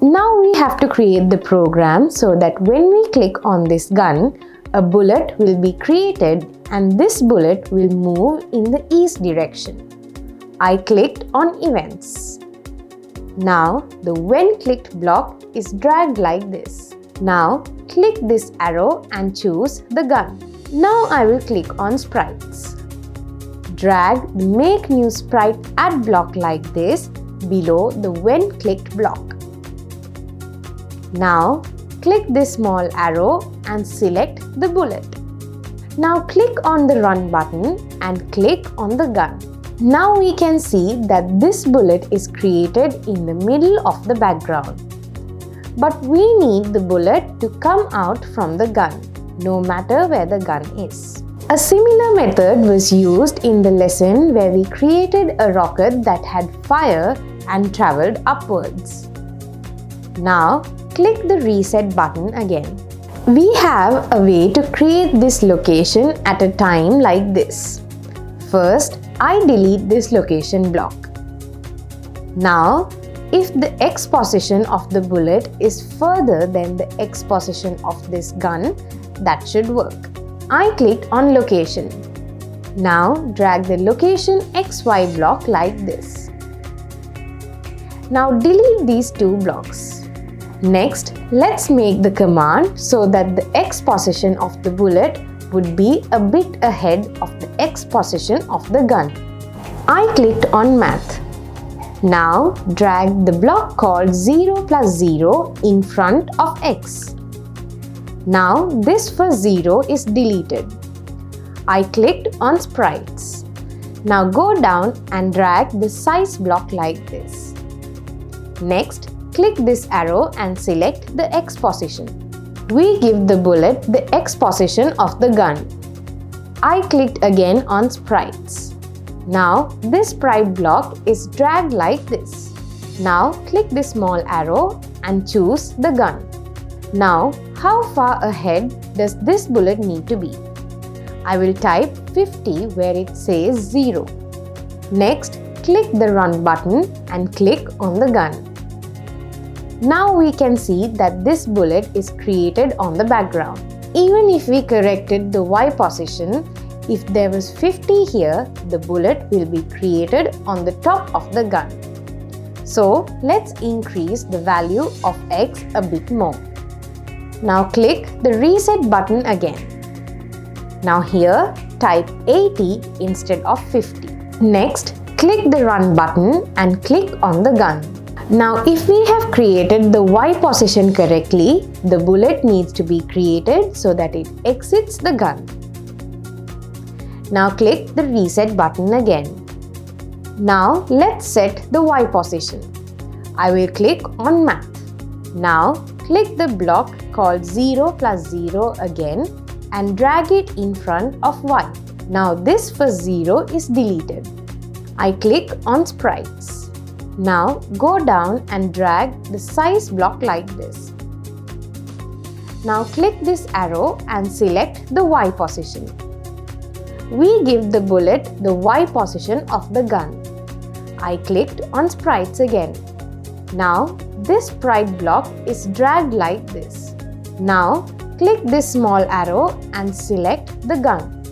Now we have to create the program so that when we click on this gun, a bullet will be created and this bullet will move in the east direction. I clicked on Events. Now the When Clicked block is dragged like this. Now click this arrow and choose the gun. Now I will click on Sprites. Drag the Make New Sprite Add block like this below the When Clicked block. Now click this small arrow and select the bullet. Now click on the Run button and click on the gun. Now we can see that this bullet is created in the middle of the background. But we need the bullet to come out from the gun, no matter where the gun is. A similar method was used in the lesson where we created a rocket that had fire and traveled upwards. Now click the Reset button again. We have a way to create this location at a time like this. First, I delete this location block. Now, if the X position of the bullet is further than the X position of this gun, that should work. I clicked on Location. Now, drag the Location XY block like this. Now, delete these two blocks. Next, let's make the command so that the X position of the bullet would be a bit ahead of the X position of the gun. I clicked on Math. Now, drag the block called 0 plus 0 in front of X. Now, this for 0 is deleted. I clicked on Sprites. Now go down and drag the Size block like this. Next, click this arrow and select the X position. We give the bullet the X position of the gun. I clicked again on Sprites. Now this sprite block is dragged like this. Now click this small arrow and choose the gun. Now how far ahead does this bullet need to be? I will type 50 where it says 0. Next, click the Run button and click on the gun. Now we can see that this bullet is created on the background. Even if we corrected the Y position, if there was 50 here, the bullet will be created on the top of the gun. So let's increase the value of X a bit more. Now click the Reset button again. Now here, type 80 instead of 50. Next, click the Run button and click on the gun. Now if we have created the Y position correctly, the bullet needs to be created so that it exits the gun. Now click the Reset button again. Now let's set the Y position. I will click on Math. Now click the block called 0 plus 0 again and drag it in front of Y. Now this for 0 is deleted. I click on Sprites. Now go down and drag the Size block like this. Now click this arrow and select the Y position. We give the bullet the Y position of the gun. I clicked on Sprites again. Now this sprite block is dragged like this. Now click this small arrow and select the gun.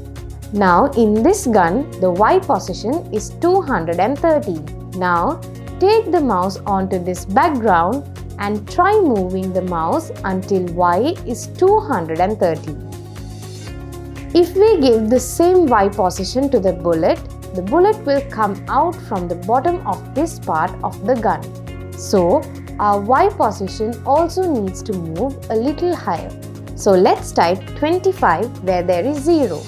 Now in this gun, the Y position is 230. Now take the mouse onto this background and try moving the mouse until Y is 230. If we give the same Y position to the bullet will come out from the bottom of this part of the gun. So our Y position also needs to move a little higher. So let's type 25 where there is 0.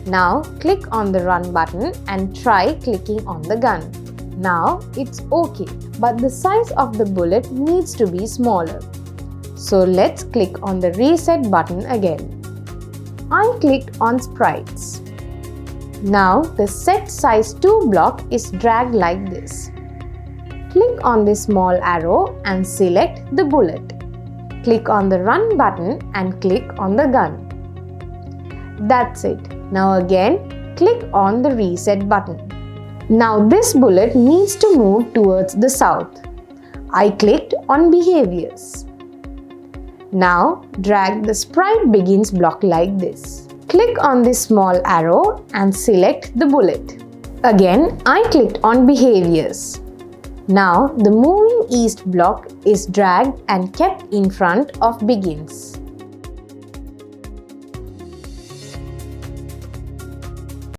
Now click on the Run button and try clicking on the gun. Now it's okay, but the size of the bullet needs to be smaller. So let's click on the Reset button again. I clicked on Sprites. Now the Set Size to block is dragged like this. Click on this small arrow and select the bullet. Click on the Run button and click on the gun. That's it. Now again, click on the Reset button. Now this bullet needs to move towards the south. I clicked on behaviors. Now drag the Sprite Begins block like this. Click on this small arrow and select the bullet. Again, I clicked on behaviors. Now the Moving East block is dragged and kept in front of Begins.